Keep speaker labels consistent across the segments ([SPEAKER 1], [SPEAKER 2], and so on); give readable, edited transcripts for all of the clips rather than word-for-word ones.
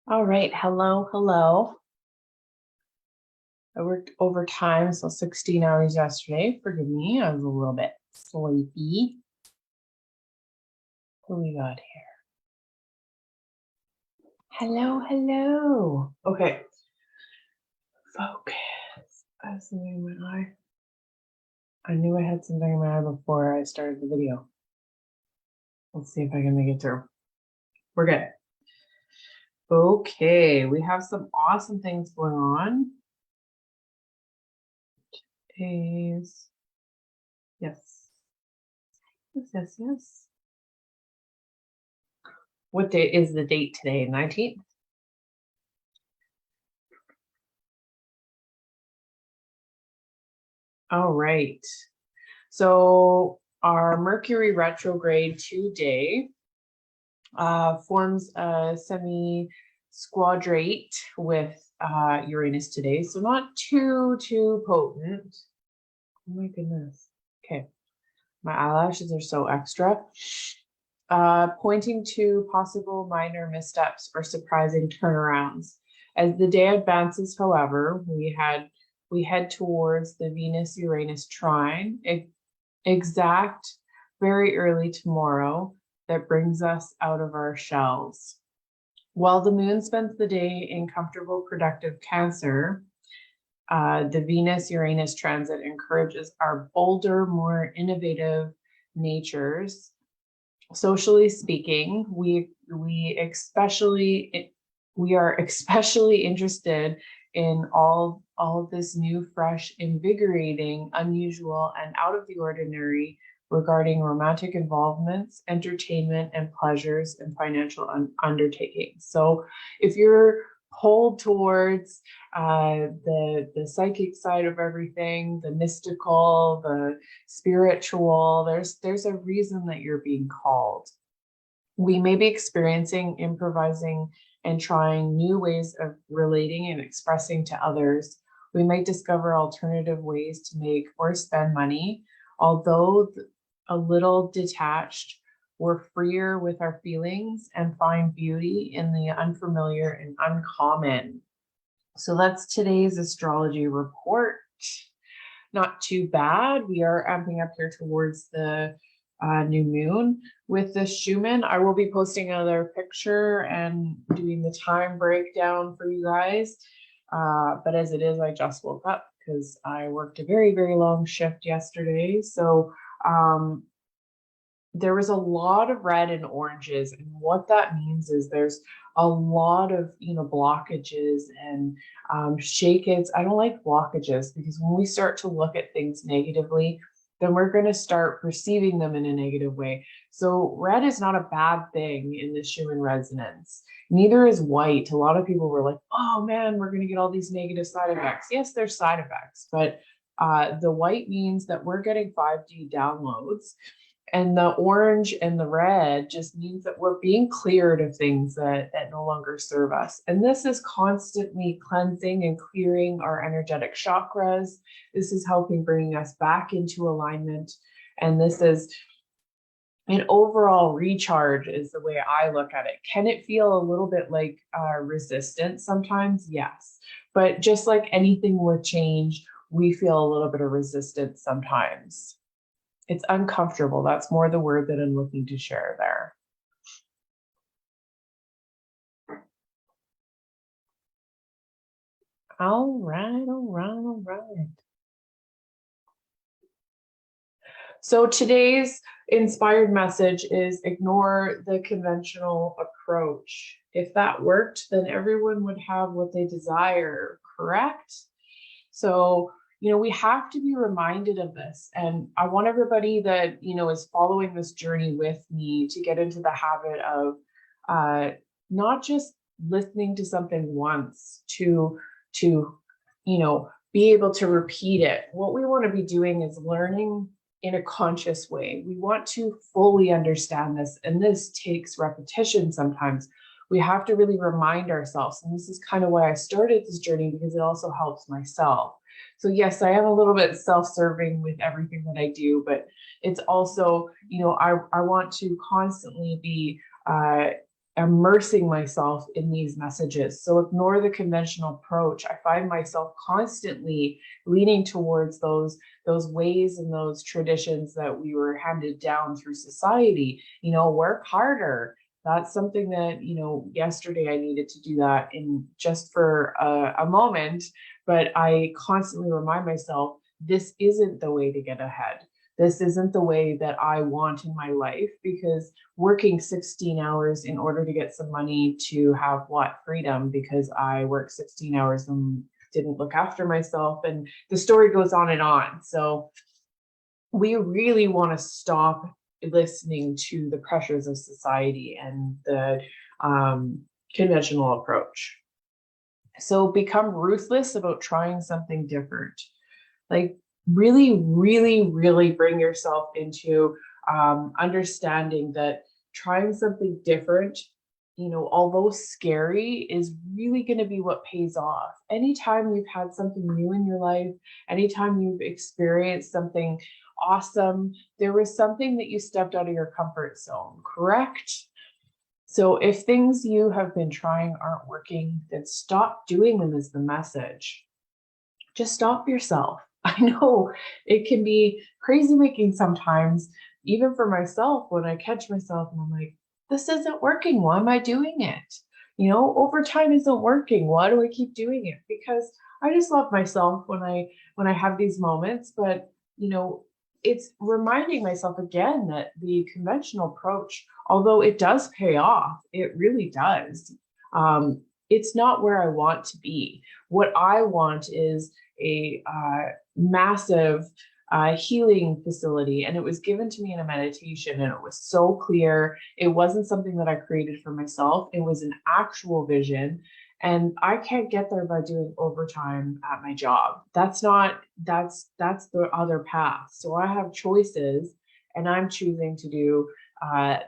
[SPEAKER 1] All right. Hello, hello. I worked overtime, so 16 hours yesterday. Forgive me, I was a little bit sleepy. What do we got here? Hello, hello. Okay. Focus. I have something in my eye. I knew I had something in my eye before I started the video. Let's see if I can make it through. We're good. Okay, we have some awesome things going on. Yes. Yes. Yes, yes, yes. What day is the date today? 19th? All right. So our Mercury retrograde today forms a semi-squadrate with Uranus today. So not too potent. Oh my goodness. Okay. My eyelashes are so extra. Pointing to possible minor missteps or surprising turnarounds. As the day advances, however, we head towards the Venus-Uranus trine, exact very early tomorrow, that brings us out of our shells. While the moon spends the day in comfortable, productive Cancer, the Venus-Uranus transit encourages our bolder, more innovative natures. Socially speaking, we are especially interested in all of this new, fresh, invigorating, unusual, and out of the ordinary regarding romantic involvements, entertainment, and pleasures and financial undertakings. So if you're pulled towards the psychic side of everything, the mystical, the spiritual, there's a reason that you're being called. We may be experiencing, improvising, and trying new ways of relating and expressing to others. We might discover alternative ways to make or spend money. Although a little detached, we're freer with our feelings and find beauty in the unfamiliar and uncommon. So that's today's astrology report. Not too bad. We are amping up here towards the new moon with the Schumann. I will be posting another picture and doing the time breakdown for you guys. But as it is, I just woke up because I worked a very, very long shift yesterday. So there was a lot of red and oranges, and what that means is there's a lot of blockages and shake-ins. I don't like blockages because when we start to look at things negatively, then we're going to start perceiving them in a negative way. So red is not a bad thing in the Schumann resonance. Neither is white. A lot of people were like, oh man, we're going to get all these negative side effects. Yes, there's side effects, but the white means that we're getting 5D downloads. And the orange and the red just means that we're being cleared of things that no longer serve us. And this is constantly cleansing and clearing our energetic chakras. This is helping bring us back into alignment. And this is an overall recharge is the way I look at it. Can it feel a little bit like resistance sometimes? Yes. But just like anything with change, we feel a little bit of resistance sometimes. It's uncomfortable. That's more the word that I'm looking to share there. All right. So today's inspired message is ignore the conventional approach. If that worked, then everyone would have what they desire, correct? So we have to be reminded of this. And I want everybody that, is following this journey with me to get into the habit of not just listening to something once to be able to repeat it. What we want to be doing is learning in a conscious way. We want to fully understand this. And this takes repetition sometimes. We have to really remind ourselves. And this is kind of why I started this journey, because it also helps myself. So yes, I am a little bit self-serving with everything that I do, but it's also, I want to constantly be immersing myself in these messages. So ignore the conventional approach. I find myself constantly leaning towards those ways and those traditions that we were handed down through society. Work harder. That's something that, yesterday I needed to do that in just for a moment, but I constantly remind myself, this isn't the way to get ahead. This isn't the way that I want in my life, because working 16 hours in order to get some money to have what? Freedom, because I worked 16 hours and didn't look after myself. And the story goes on and on. So we really want to stop listening to the pressures of society and the conventional approach. So become ruthless about trying something different. Like, really, really, really bring yourself into understanding that trying something different, although scary, is really going to be what pays off. Anytime you've had something new in your life, anytime you've experienced something awesome, there was something that you stepped out of your comfort zone, correct? So if things you have been trying aren't working, then stop doing them is the message. Just stop yourself. I know it can be crazy making sometimes, even for myself, when I catch myself and I'm like, this isn't working. Why am I doing it? Overtime isn't working. Why do I keep doing it? Because I just love myself when I have these moments. But it's reminding myself again that the conventional approach, although it does pay off, it really does. It's not where I want to be. What I want is a massive healing facility, and it was given to me in a meditation, and it was so clear. It wasn't something that I created for myself. It was an actual vision, and I can't get there by doing overtime at my job. That's the other path. So I have choices, and I'm choosing to do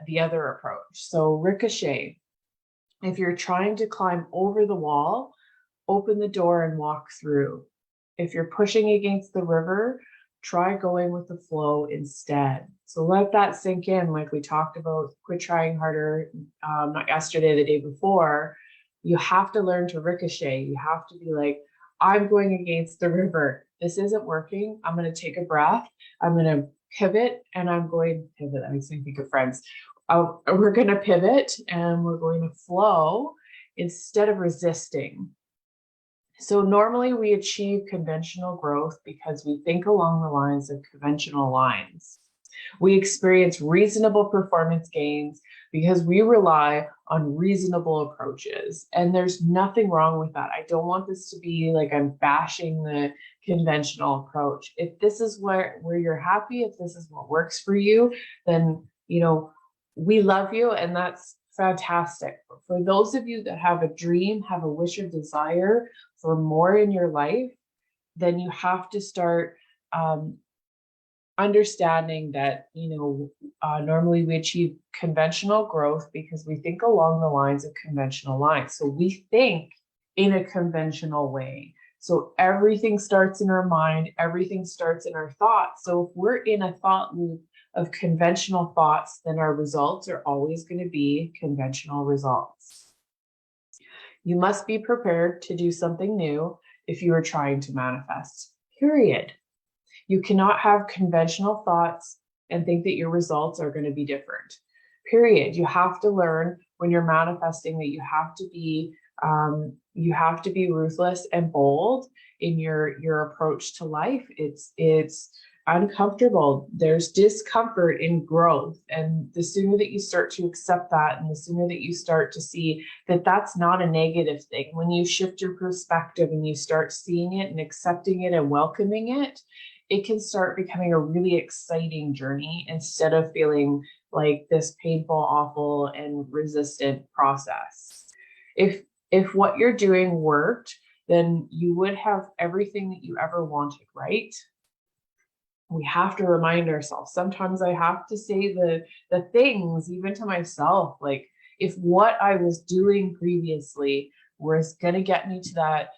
[SPEAKER 1] the other approach. So ricochet. If you're trying to climb over the wall, open the door and walk through. If you're pushing against the river, try going with the flow instead. So let that sink in, like we talked about, quit trying harder, not yesterday, the day before. You have to learn to ricochet. You have to be like, I'm going against the river. This isn't working. I'm going to take a breath. I'm going to pivot, and I'm going to pivot. That makes me think of Friends. We're going to pivot and we're going to flow instead of resisting. So normally we achieve conventional growth because we think along the lines of conventional lines. We experience reasonable performance gains because we rely on reasonable approaches. And there's nothing wrong with that. I don't want this to be like I'm bashing the conventional approach. If this is where you're happy, if this is what works for you, then, we love you, and that's fantastic. But for those of you that have a dream, have a wish or desire for more in your life, then you have to start understanding that, normally we achieve conventional growth because we think along the lines of conventional lines. So we think in a conventional way. So everything starts in our mind, everything starts in our thoughts. So if we're in a thought loop of conventional thoughts, then our results are always going to be conventional results. You must be prepared to do something new if you are trying to manifest, period. You cannot have conventional thoughts and think that your results are going to be different, period. You have to learn when you're manifesting that you have to be ruthless and bold in your approach to life. It's uncomfortable. There's discomfort in growth. And the sooner that you start to accept that, and the sooner that you start to see that that's not a negative thing, when you shift your perspective and you start seeing it and accepting it and welcoming it, it can start becoming a really exciting journey instead of feeling like this painful, awful, and resistant process. If what you're doing worked, then you would have everything that you ever wanted, right? We have to remind ourselves. Sometimes I have to say the things, even to myself, like, if what I was doing previously was going to get me to that,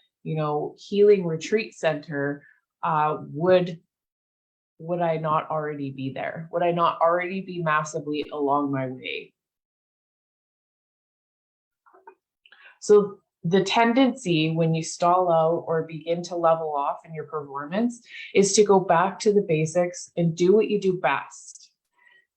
[SPEAKER 1] healing retreat center, would I not already be there? Would I not already be massively along my way? So the tendency when you stall out or begin to level off in your performance is to go back to the basics and do what you do best.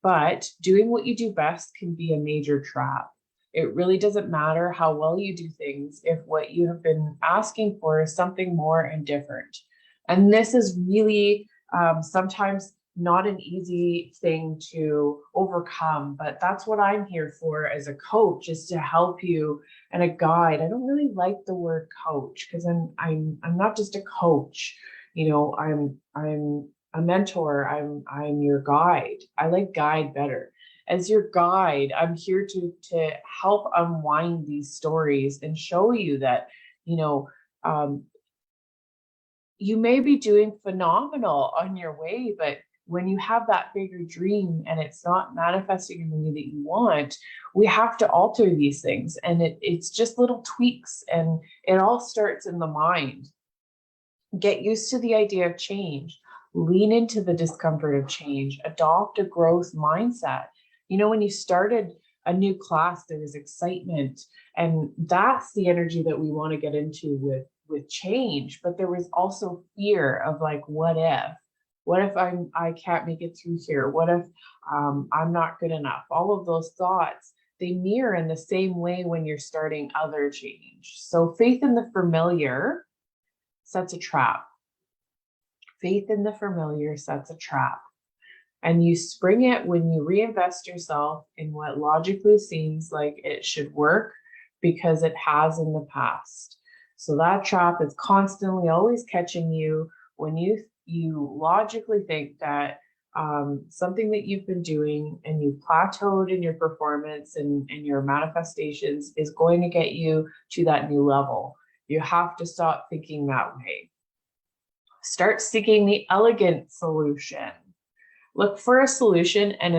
[SPEAKER 1] But doing what you do best can be a major trap. It really doesn't matter how well you do things if what you have been asking for is something more and different. And this is really sometimes not an easy thing to overcome, but that's what I'm here for as a coach, is to help you and a guide. I don't really like the word coach because I'm not just a coach. You know, I'm a mentor. I'm your guide. I like guide better. As your guide, I'm here to help unwind these stories and show you that, you know, you may be doing phenomenal on your way, but when you have that bigger dream and it's not manifesting in the way that you want, we have to alter these things. And it's just little tweaks, and it all starts in the mind. Get used to the idea of change, lean into the discomfort of change, adopt a growth mindset. You know, when you started a new class, there was excitement, and that's the energy that we want to get into with change. But there was also fear of like, what if I can't make it through here? What if I'm not good enough? All of those thoughts, they mirror in the same way when you're starting other change. So faith in the familiar sets a trap. Faith in the familiar sets a trap. And you spring it when you reinvest yourself in what logically seems like it should work because it has in the past. So that trap is constantly always catching you when you logically think that something that you've been doing and you've plateaued in your performance and your manifestations is going to get you to that new level. You have to stop thinking that way. Start seeking the elegant solution. Look for a solution and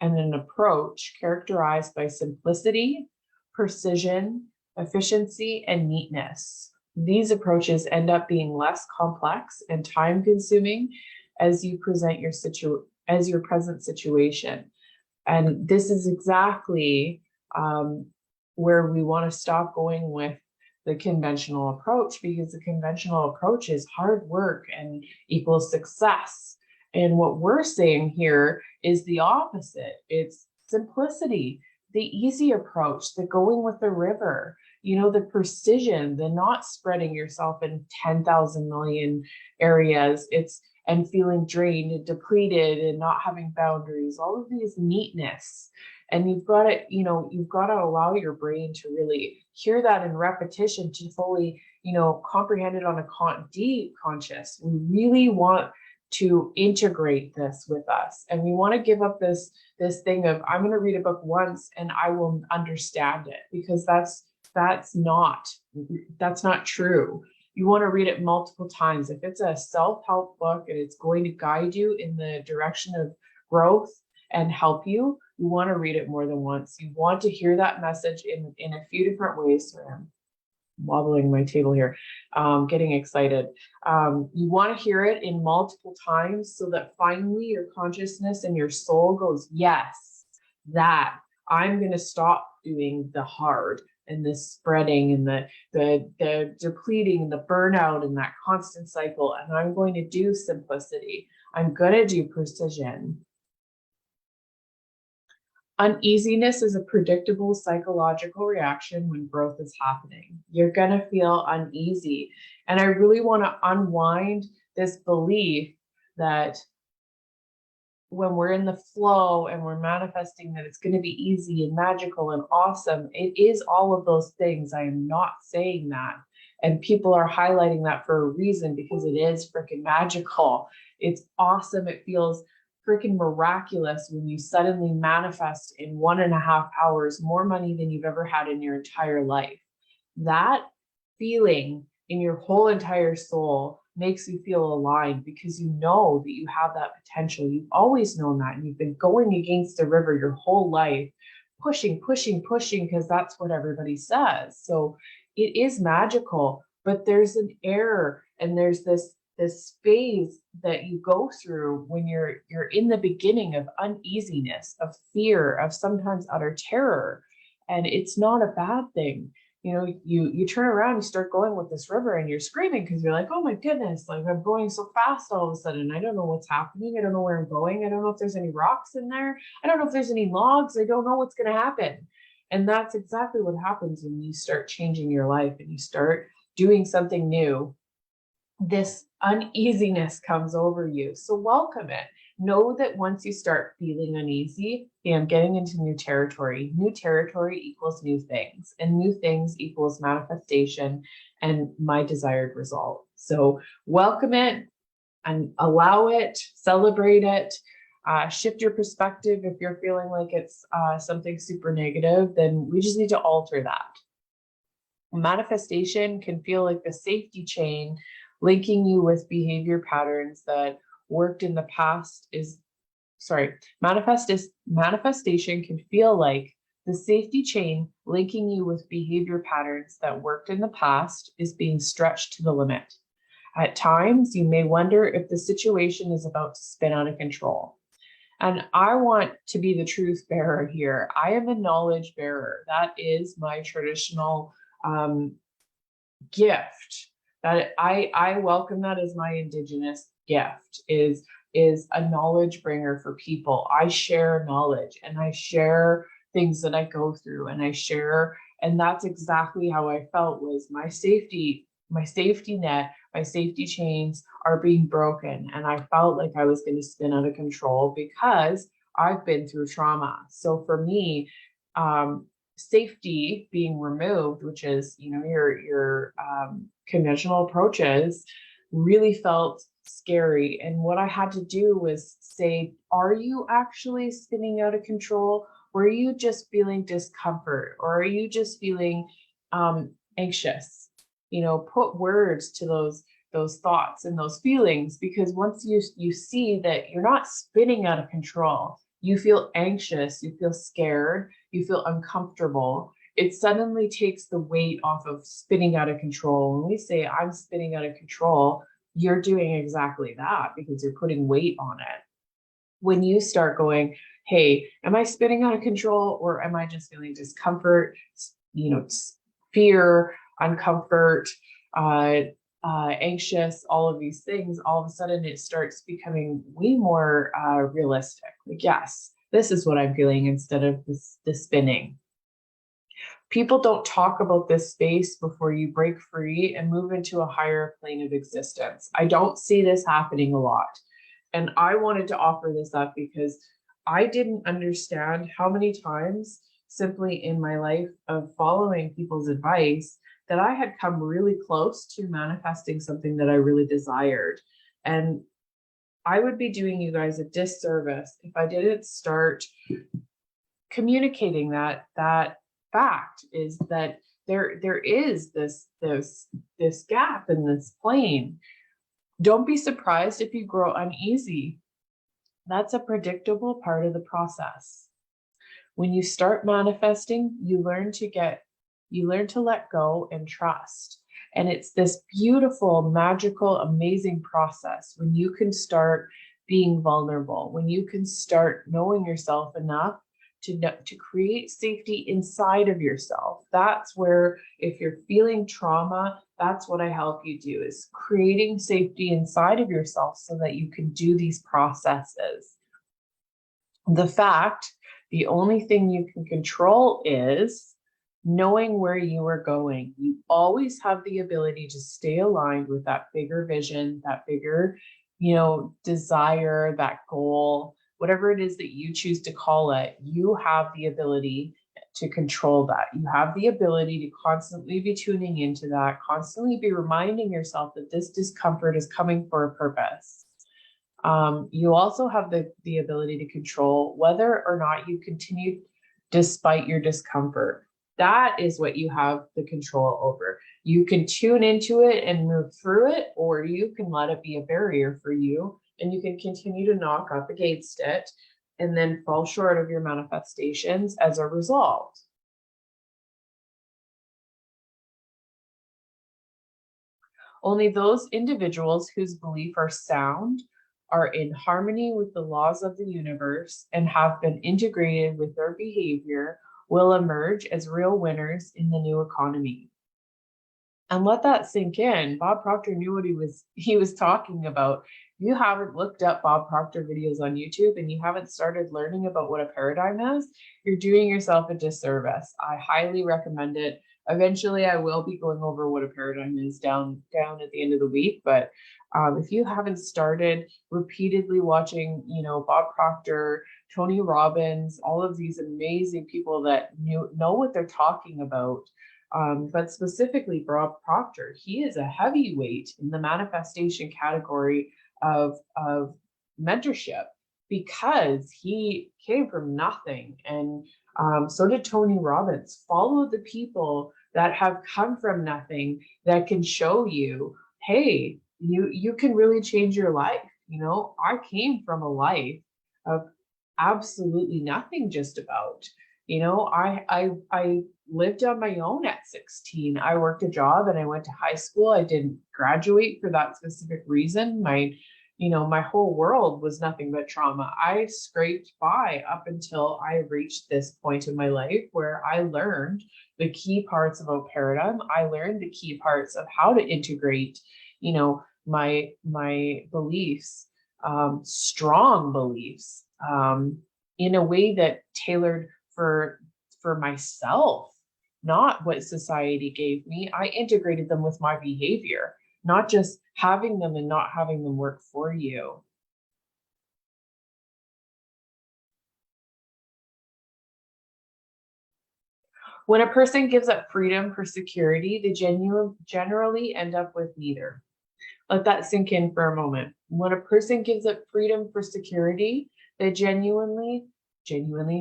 [SPEAKER 1] an approach characterized by simplicity, precision, efficiency, and neatness. These approaches end up being less complex and time-consuming as you present your present situation. And this is exactly where we want to stop going with the conventional approach, because the conventional approach is hard work and equals success. And what we're saying here is the opposite. It's simplicity, the easy approach, the going with the river, you know, the precision, the not spreading yourself in 10,000 million areas. And feeling drained and depleted and not having boundaries, all of these neatness. And you've got to allow your brain to really hear that in repetition to fully, comprehend it on a deep conscious. We really want to integrate this with us. And we want to give up this thing of, I'm going to read a book once and I will understand it, because that's not true. You want to read it multiple times. If it's a self-help book and it's going to guide you in the direction of growth and help you, you want to read it more than once. You want to hear that message in a few different ways. Sorry, I'm wobbling my table here, getting excited. You want to hear it in multiple times so that finally your consciousness and your soul goes, yes, that I'm going to stop doing the hard and the spreading and the depleting and the burnout and that constant cycle. And I'm going to do simplicity. I'm going to do precision. Uneasiness is a predictable psychological reaction when growth is happening. You're going to feel uneasy. And I really want to unwind this belief that when we're in the flow and we're manifesting that it's going to be easy and magical and awesome, it is all of those things. I am not saying that. And people are highlighting that for a reason, because it is freaking magical. It's awesome. It feels freaking miraculous when you suddenly manifest in 1.5 hours more money than you've ever had in your entire life. That feeling in your whole entire soul makes you feel aligned, because you know that you have that potential. You've always known that, and you've been going against the river your whole life, pushing, because that's what everybody says. So it is magical, but there's an error, and there's this phase that you go through when you're in the beginning of uneasiness, of fear, of sometimes utter terror. And it's not a bad thing. you know, you turn around, you start going with this river and you're screaming because you're like, oh my goodness, like I'm going so fast all of a sudden. I don't know what's happening. I don't know where I'm going. I don't know if there's any rocks in there. I don't know if there's any logs. I don't know what's going to happen. And that's exactly what happens when you start changing your life and you start doing something new. This uneasiness comes over you. So welcome it. Know that once you start feeling uneasy, I'm getting into new territory. New territory equals new things, and new things equals manifestation and my desired result. So welcome it and allow it, celebrate it, shift your perspective. If you're feeling like it's something super negative, then we just need to alter that. Manifestation can feel like the safety chain linking you with behavior patterns that worked in the past manifestation can feel like the safety chain linking you with behavior patterns that worked in the past is being stretched to the limit. At times, you may wonder if the situation is about to spin out of control. And I want to be the truth bearer here. I am a knowledge bearer. That is my traditional gift. That I welcome that as my indigenous gift is a knowledge bringer for people. I share knowledge and I share things that I go through and I share, and that's exactly how I felt was my safety net, my safety chains are being broken. And I felt like I was going to spin out of control because I've been through trauma. So for me, safety being removed, which is, you know, your conventional approaches, really felt scary. And what I had to do was say, are you actually spinning out of control? Or are you just feeling discomfort? Or are you just feeling anxious? You know, put words to those thoughts and those feelings, because once you see that you're not spinning out of control, you feel anxious, you feel scared, you feel uncomfortable, it suddenly takes the weight off of spinning out of control. When we say I'm spinning out of control, you're doing exactly that because you're putting weight on it. When you start going, hey, am I spinning out of control or am I just feeling discomfort, you know, fear, uncomfort, anxious, all of these things, all of a sudden it starts becoming way more realistic. Like, yes, this is what I'm feeling instead of the spinning. People don't talk about this space before you break free and move into a higher plane of existence. I don't see this happening a lot. And I wanted to offer this up because I didn't understand how many times simply in my life of following people's advice that I had come really close to manifesting something that I really desired. And I would be doing you guys a disservice if I didn't start communicating that fact is that there is this gap in this plane. Don't be surprised if you grow uneasy. That's a predictable part of the process. When you start manifesting, you learn to let go and trust. And it's this beautiful, magical, amazing process when you can start being vulnerable, when you can start knowing yourself enough to create safety inside of yourself. That's where, if you're feeling trauma, that's what I help you do, is creating safety inside of yourself so that you can do these processes. The only thing you can control is knowing where you are going. You always have the ability to stay aligned with that bigger vision, that bigger, desire, that goal, whatever it is that you choose to call it. You have the ability to control that. You have the ability to constantly be tuning into that, constantly be reminding yourself that this discomfort is coming for a purpose. You also have the ability to control whether or not you continue despite your discomfort. That is what you have the control over. You can tune into it and move through it, or you can let it be a barrier for you and you can continue to knock up against it and then fall short of your manifestations as a result. Only those individuals whose beliefs are sound, are in harmony with the laws of the universe, and have been integrated with their behavior will emerge as real winners in the new economy. And let that sink in. Bob Proctor knew what he was talking about. If you haven't looked up Bob Proctor videos on YouTube and you haven't started learning about what a paradigm is, you're doing yourself a disservice. I highly recommend it. Eventually, I will be going over what a paradigm is down at the end of the week. But if you haven't started repeatedly watching, Bob Proctor, Tony Robbins, all of these amazing people that know what they're talking about. But specifically, Bob Proctor, he is a heavyweight in the manifestation category of mentorship because he came from nothing. And so did Tony Robbins. Follow the people that have come from nothing that can show you, hey, you can really change your life. I came from a life of absolutely nothing, just about. I lived on my own at 16. I worked a job and I went to high school. I didn't graduate for that specific reason. My whole world was nothing but trauma. I scraped by up until I reached this point in my life where I learned the key parts of a paradigm. I learned the key parts of how to integrate, my beliefs, strong beliefs, in a way that tailored for myself, not what society gave me. I integrated them with my behavior, not just having them and not having them work for you. When a person gives up freedom for security, they generally end up with neither. Let that sink in for a moment. When a person gives up freedom for security, they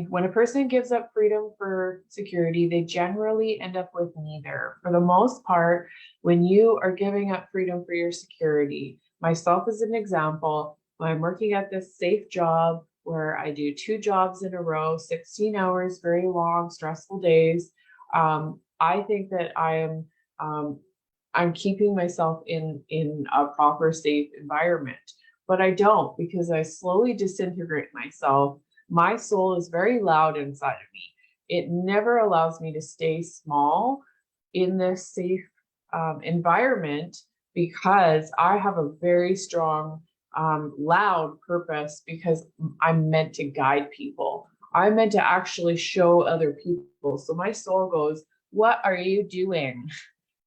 [SPEAKER 1] when a person gives up freedom for security, they generally end up with neither. For the most part, when you are giving up freedom for your security, myself as an example, when I'm working at this safe job where I do 2 jobs in a row, 16 hours, very long, stressful days, I think that I'm keeping myself in a proper, safe environment. But I don't, because I slowly disintegrate myself. My soul is very loud inside of me. It never allows me to stay small in this safe environment, because I have a very strong, loud purpose, because I'm meant to guide people. I'm meant to actually show other people. So my soul goes, what are you doing?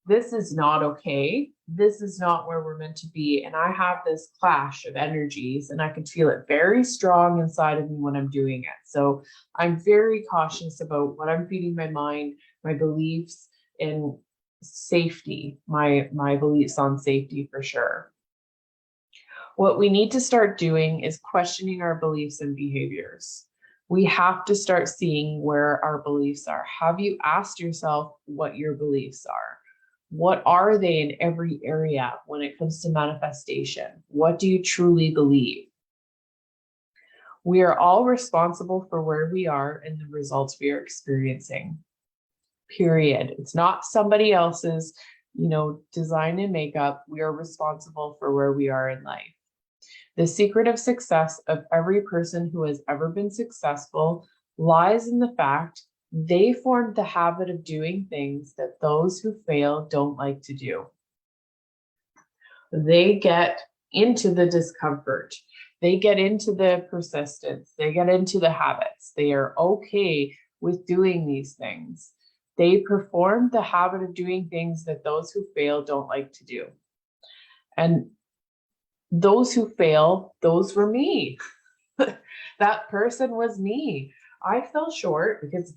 [SPEAKER 1] This is not okay. This is not where we're meant to be. And I have this clash of energies, and I can feel it very strong inside of me when I'm doing it. So I'm very cautious about what I'm feeding my mind, my beliefs, and safety, my beliefs on safety for sure. What we need to start doing is questioning our beliefs and behaviors. We have to start seeing where our beliefs are. Have you asked yourself what your beliefs are? What are they in every area when it comes to manifestation? What do you truly believe? We are all responsible for where we are and the results we are experiencing. Period. It's not somebody else's, design and makeup. We are responsible for where we are in life. The secret of success of every person who has ever been successful lies in the fact they formed the habit of doing things that those who fail don't like to do. They get into the discomfort. They get into the persistence. They get into the habits. They are okay with doing these things. They perform the habit of doing things that those who fail don't like to do. And those who fail, those were me. That person was me. I fell short because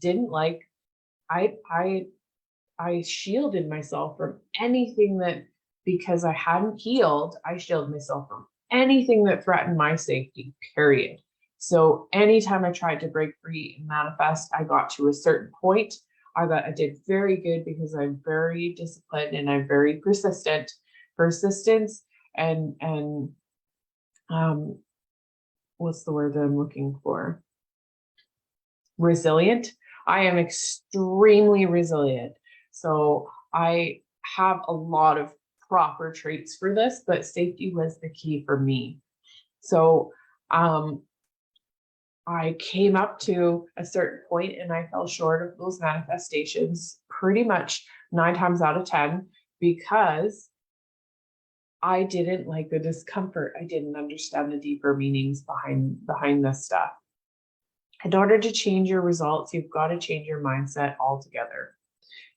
[SPEAKER 1] I shielded myself from anything that, because I hadn't healed, I shielded myself from anything that threatened my safety, period. So anytime I tried to break free and manifest, I got to a certain point. I did very good because I'm very disciplined and I'm very persistent. Persistence and what's the word that I'm looking for? Resilient. I am extremely resilient. So I have a lot of proper traits for this, but safety was the key for me. So I came up to a certain point and I fell short of those manifestations pretty much 9 times out of 10 because I didn't like the discomfort. I didn't understand the deeper meanings behind this stuff. In order to change your results, you've got to change your mindset altogether.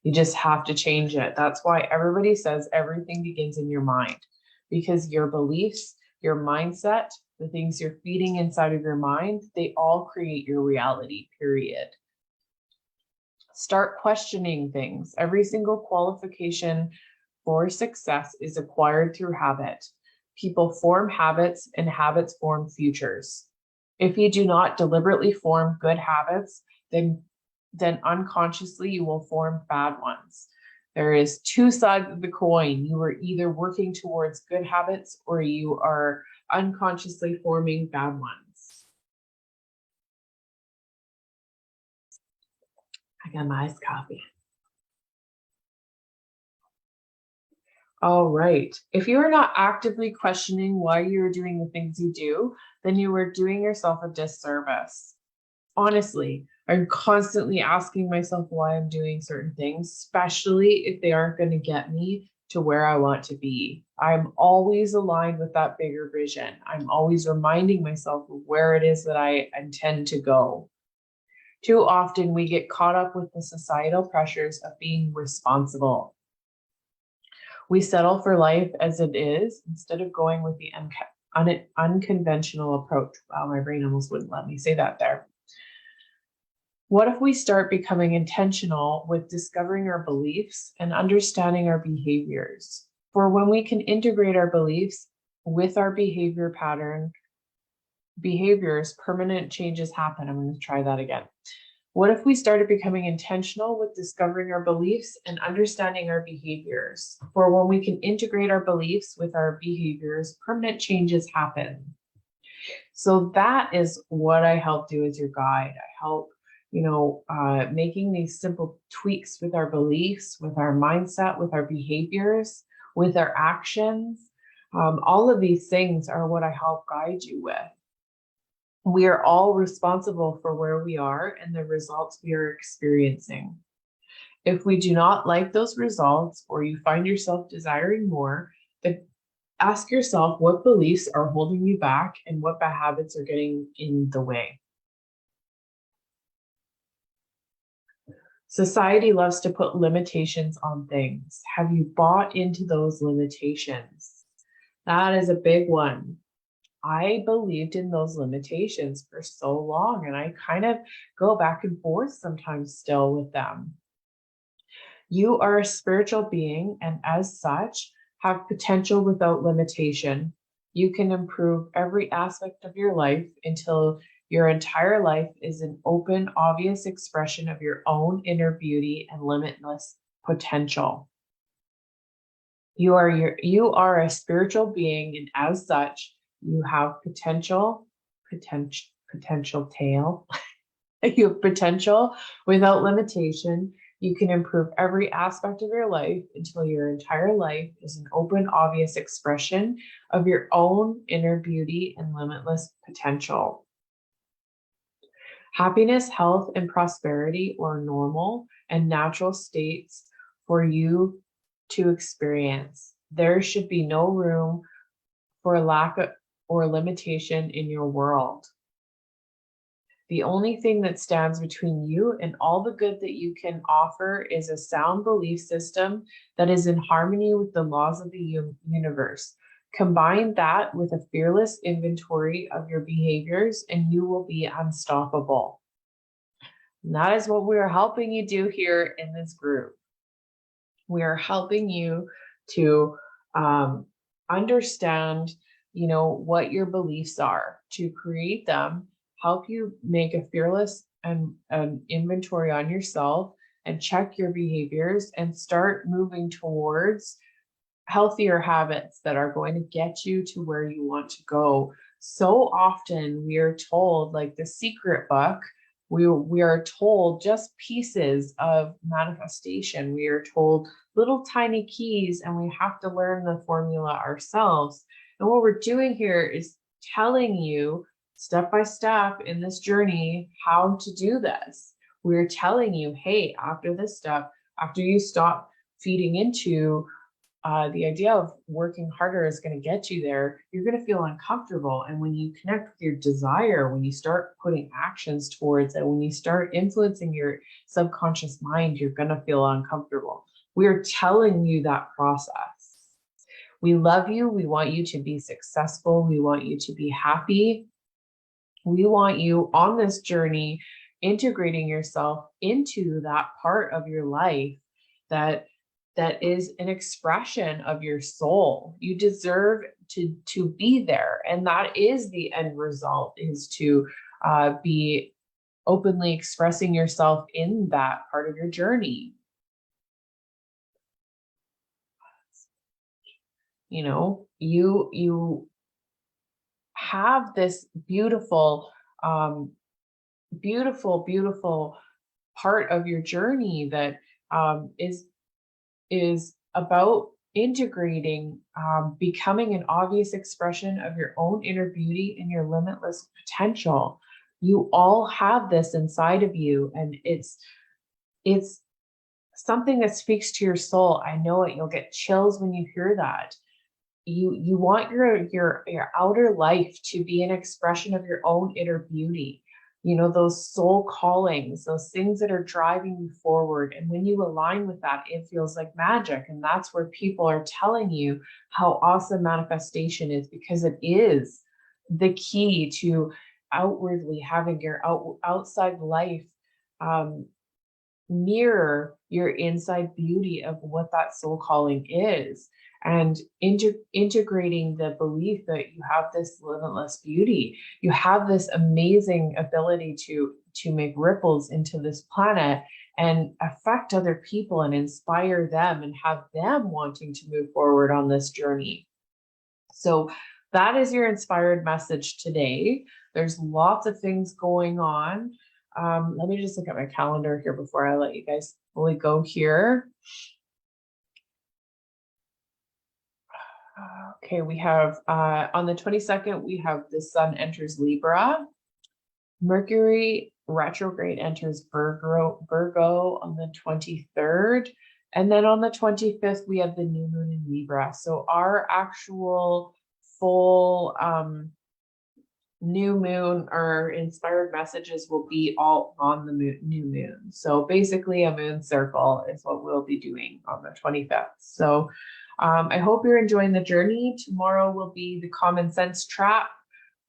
[SPEAKER 1] You just have to change it. That's why everybody says everything begins in your mind, because your beliefs, your mindset, the things you're feeding inside of your mind, they all create your reality, period. Start questioning things. Every single qualification for success is acquired through habit. People form habits and habits form futures. If you do not deliberately form good habits, then unconsciously you will form bad ones. There is two sides of the coin. You are either working towards good habits or you are unconsciously forming bad ones. I got my iced coffee. All right. If you are not actively questioning why you're doing the things you do, then you are doing yourself a disservice. Honestly, I'm constantly asking myself why I'm doing certain things, especially if they aren't going to get me to where I want to be. I'm always aligned with that bigger vision. I'm always reminding myself of where it is that I intend to go. Too often we get caught up with the societal pressures of being responsible. We settle for life as it is instead of going with the unconventional approach. Wow, my brain almost wouldn't let me say that there. What if we start becoming intentional with discovering our beliefs and understanding our behaviors? For when we can integrate our beliefs with our behaviors, permanent changes happen. I'm going to try that again. What if we started becoming intentional with discovering our beliefs and understanding our behaviors? For when we can integrate our beliefs with our behaviors, permanent changes happen. So that is what I help do as your guide. I help, making these simple tweaks with our beliefs, with our mindset, with our behaviors, with our actions. All of these things are what I help guide you with. We are all responsible for where we are and the results we are experiencing. If we do not like those results or you find yourself desiring more, then ask yourself what beliefs are holding you back and what bad habits are getting in the way. Society loves to put limitations on things. Have you bought into those limitations? That is a big one. I believed in those limitations for so long, and I kind of go back and forth sometimes still with them. You are a spiritual being, and as such, have potential without limitation. You can improve every aspect of your life until your entire life is an open, obvious expression of your own inner beauty and limitless potential. You are a spiritual being, and as such, you have potential tail. You have potential without limitation. You can improve every aspect of your life until your entire life is an open, obvious expression of your own inner beauty and limitless potential. Happiness, health, and prosperity are normal and natural states for you to experience. There should be no room for lack of, or limitation in your world. The only thing that stands between you and all the good that you can offer is a sound belief system that is in harmony with the laws of the universe. Combine that with a fearless inventory of your behaviors, and you will be unstoppable. And that is what we are helping you do here in this group. We are helping you to understand, what your beliefs are, to create them, help you make a fearless and an inventory on yourself and check your behaviors and start moving towards healthier habits that are going to get you to where you want to go. So often we are told, like the secret book, we are told just pieces of manifestation. We are told little tiny keys, and we have to learn the formula ourselves. And what we're doing here is telling you step by step in this journey how to do this. We're telling you, hey, after this step, after you stop feeding into the idea of working harder is going to get you there, you're going to feel uncomfortable. And when you connect with your desire, when you start putting actions towards it, when you start influencing your subconscious mind, you're going to feel uncomfortable. We're telling you that process. We love you. We want you to be successful. We want you to be happy. We want you on this journey, integrating yourself into that part of your life that is an expression of your soul. You deserve to be there. And that is the end result, is to be openly expressing yourself in that part of your journey. You know, you have this beautiful, beautiful part of your journey that is about integrating, becoming an obvious expression of your own inner beauty and your limitless potential. You all have this inside of you, and it's something that speaks to your soul. I know it. You'll get chills when you hear that. You want your outer life to be an expression of your own inner beauty. You know, those soul callings, those things that are driving you forward. And when you align with that, it feels like magic. And that's where people are telling you how awesome manifestation is, because it is the key to outwardly having your outside life mirror your inside beauty of what that soul calling is, and integrating the belief that you have this limitless beauty. You have this amazing ability to make ripples into this planet and affect other people and inspire them and have them wanting to move forward on this journey. So that is your inspired message today. There's lots of things going on. Let me just look at my calendar here before I let you guys fully go here. Okay, we have on the 22nd, we have the sun enters Libra. Mercury retrograde enters Virgo on the 23rd. And then on the 25th, we have the new moon in Libra. So our actual full new moon or inspired messages will be all on the new moon. So basically a moon circle is what we'll be doing on the 25th. So I hope you're enjoying the journey. Tomorrow will be the common sense trap.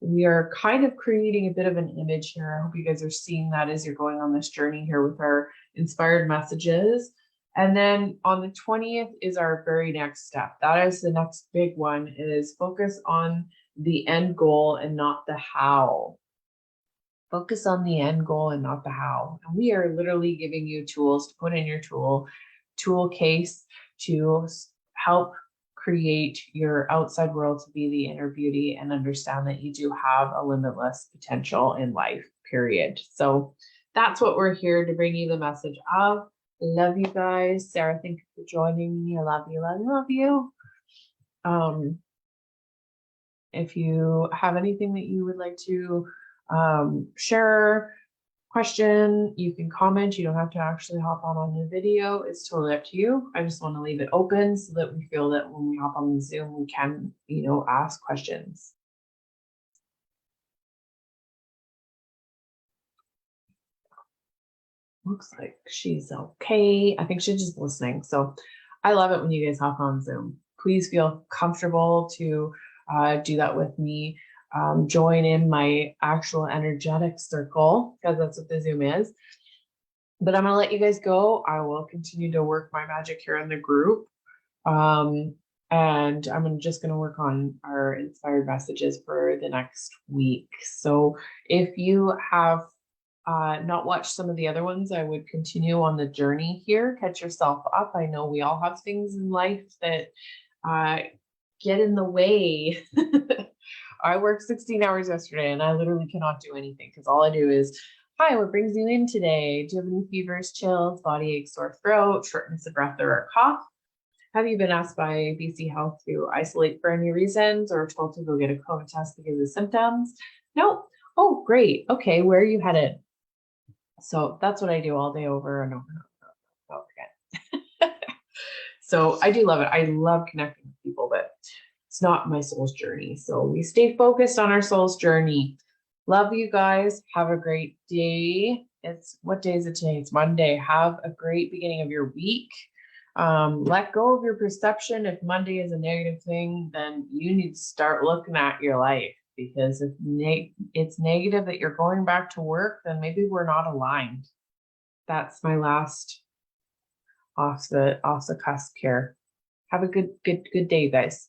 [SPEAKER 1] We are kind of creating a bit of an image here. I hope you guys are seeing that as you're going on this journey here with our inspired messages. And then on the 20th is our very next step. That is the next big one, is focus on the end goal and not the how. Focus on the end goal and not the how. And we are literally giving you tools to put in your tool case to help create your outside world to be the inner beauty, and understand that you do have a limitless potential in life, period. So that's what we're here to bring you the message of. Love you guys. Sarah, thank you for joining me. I love you, love you, love you. If you have anything that you would like to share, question, you can comment. You don't have to actually hop on the video. It's totally up to you. I just want to leave it open so that we feel that when we hop on the Zoom, we can, you know, ask questions. Looks like she's okay. I think she's just listening. So I love it when you guys hop on Zoom. Please feel comfortable to do that with me. Join in my actual energetic circle, because that's what the Zoom is. But I'm going to let you guys go. I will continue to work my magic here in the group. And I'm just going to work on our inspired messages for the next week. So if you have not watched some of the other ones, I would continue on the journey here. Catch yourself up. I know we all have things in life that get in the way. I worked 16 hours yesterday and I literally cannot do anything, because all I do is, hi, what brings you in today? Do you have any fevers, chills, body aches, sore throat, shortness of breath, or a cough? Have you been asked by BC Health to isolate for any reasons, or told to go get a COVID test because of symptoms? Nope. Oh, great. Okay, where are you headed? So that's what I do all day over and over and over again. So I do love it. I love connecting with people, but it's not my soul's journey. So we stay focused on our soul's journey. Love you guys. Have a great day. It's what day is it today? It's Monday. Have a great beginning of your week. Let go of your perception. If Monday is a negative thing, then you need to start looking at your life, because if it's negative that you're going back to work, then maybe we're not aligned. That's my last off the cusp here. Have a good day, guys.